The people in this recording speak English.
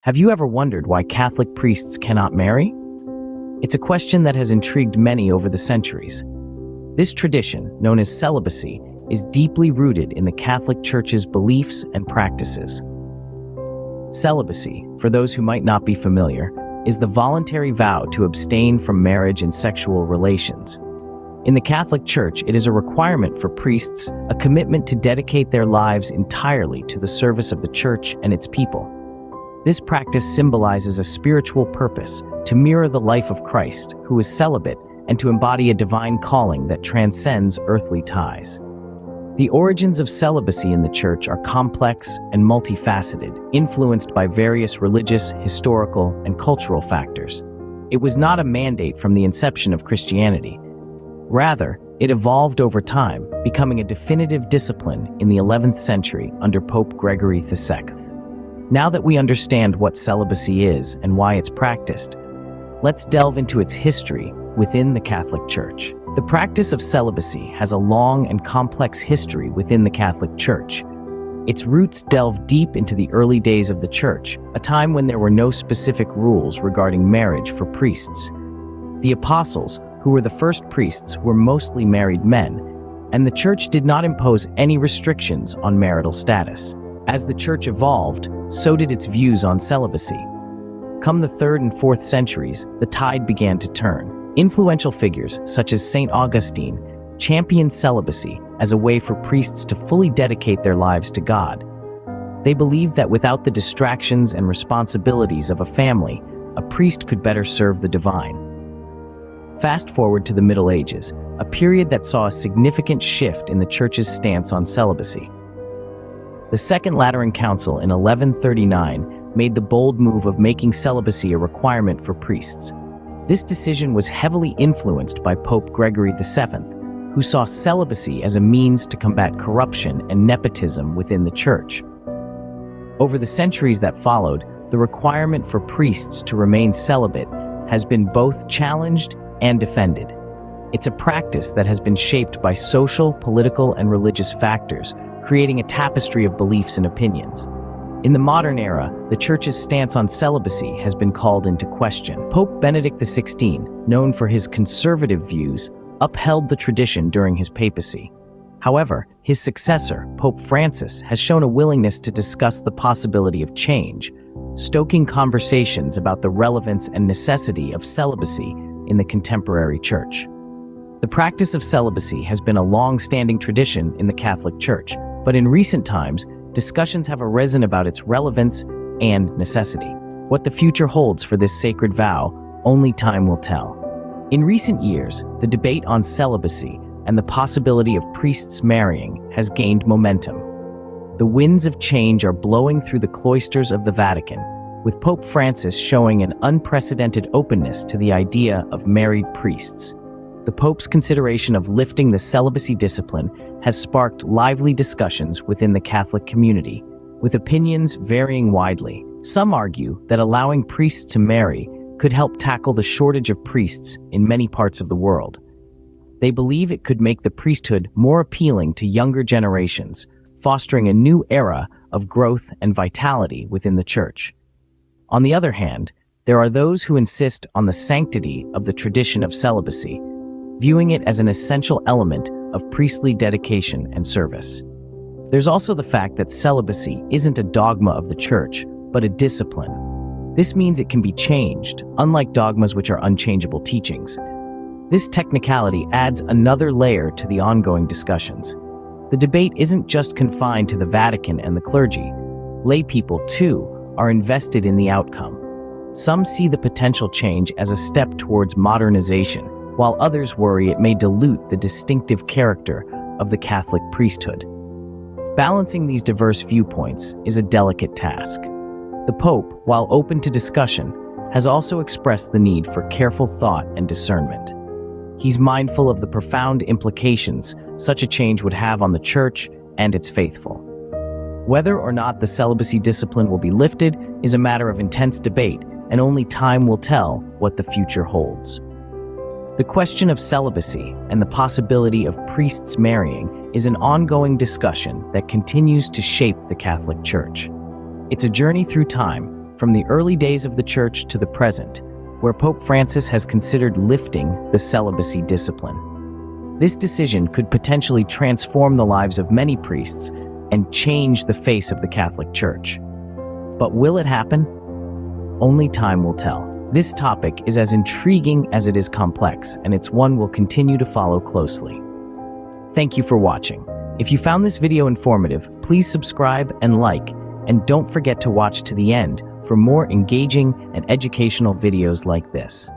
Have you ever wondered why Catholic priests cannot marry? It's a question that has intrigued many over the centuries. This tradition, known as celibacy, is deeply rooted in the Catholic Church's beliefs and practices. Celibacy, for those who might not be familiar, is the voluntary vow to abstain from marriage and sexual relations. In the Catholic Church, it is a requirement for priests, a commitment to dedicate their lives entirely to the service of the Church and its people. This practice symbolizes a spiritual purpose to mirror the life of Christ, who is celibate, and to embody a divine calling that transcends earthly ties. The origins of celibacy in the Church are complex and multifaceted, influenced by various religious, historical, and cultural factors. It was not a mandate from the inception of Christianity. Rather, it evolved over time, becoming a definitive discipline in the 11th century under Pope Gregory II. Now that we understand what celibacy is and why it's practiced, let's delve into its history within the Catholic Church. The practice of celibacy has a long and complex history within the Catholic Church. Its roots delve deep into the early days of the Church, a time when there were no specific rules regarding marriage for priests. The apostles, who were the first priests, were mostly married men, and the Church did not impose any restrictions on marital status. As the Church evolved, so did its views on celibacy. Come the 3rd and 4th centuries, the tide began to turn. Influential figures, such as St. Augustine, championed celibacy as a way for priests to fully dedicate their lives to God. They believed that without the distractions and responsibilities of a family, a priest could better serve the divine. Fast forward to the Middle Ages, a period that saw a significant shift in the Church's stance on celibacy. The Second Lateran Council in 1139 made the bold move of making celibacy a requirement for priests. This decision was heavily influenced by Pope Gregory VII, who saw celibacy as a means to combat corruption and nepotism within the Church. Over the centuries that followed, the requirement for priests to remain celibate has been both challenged and defended. It's a practice that has been shaped by social, political, and religious factors, creating a tapestry of beliefs and opinions. In the modern era, the Church's stance on celibacy has been called into question. Pope Benedict XVI, known for his conservative views, upheld the tradition during his papacy. However, his successor, Pope Francis, has shown a willingness to discuss the possibility of change, stoking conversations about the relevance and necessity of celibacy in the contemporary Church. The practice of celibacy has been a long-standing tradition in the Catholic Church, but in recent times, discussions have arisen about its relevance and necessity. What the future holds for this sacred vow, only time will tell. In recent years, the debate on celibacy and the possibility of priests marrying has gained momentum. The winds of change are blowing through the cloisters of the Vatican, with Pope Francis showing an unprecedented openness to the idea of married priests. The Pope's consideration of lifting the celibacy discipline has sparked lively discussions within the Catholic community, with opinions varying widely. Some argue that allowing priests to marry could help tackle the shortage of priests in many parts of the world. They believe it could make the priesthood more appealing to younger generations, fostering a new era of growth and vitality within the Church. On the other hand, there are those who insist on the sanctity of the tradition of celibacy, viewing it as an essential element of priestly dedication and service. There's also the fact that celibacy isn't a dogma of the Church, but a discipline. This means it can be changed, unlike dogmas which are unchangeable teachings. This technicality adds another layer to the ongoing discussions. The debate isn't just confined to the Vatican and the clergy. Lay people, too, are invested in the outcome. Some see the potential change as a step towards modernization, while others worry it may dilute the distinctive character of the Catholic priesthood. Balancing these diverse viewpoints is a delicate task. The Pope, while open to discussion, has also expressed the need for careful thought and discernment. He's mindful of the profound implications such a change would have on the Church and its faithful. Whether or not the celibacy discipline will be lifted is a matter of intense debate, and only time will tell what the future holds. The question of celibacy and the possibility of priests marrying is an ongoing discussion that continues to shape the Catholic Church. It's a journey through time, from the early days of the Church to the present, where Pope Francis has considered lifting the celibacy discipline. This decision could potentially transform the lives of many priests and change the face of the Catholic Church. But will it happen? Only time will tell. This topic is as intriguing as it is complex, and it's one we'll continue to follow closely. Thank you for watching. If you found this video informative, please subscribe and like, and don't forget to watch to the end for more engaging and educational videos like this.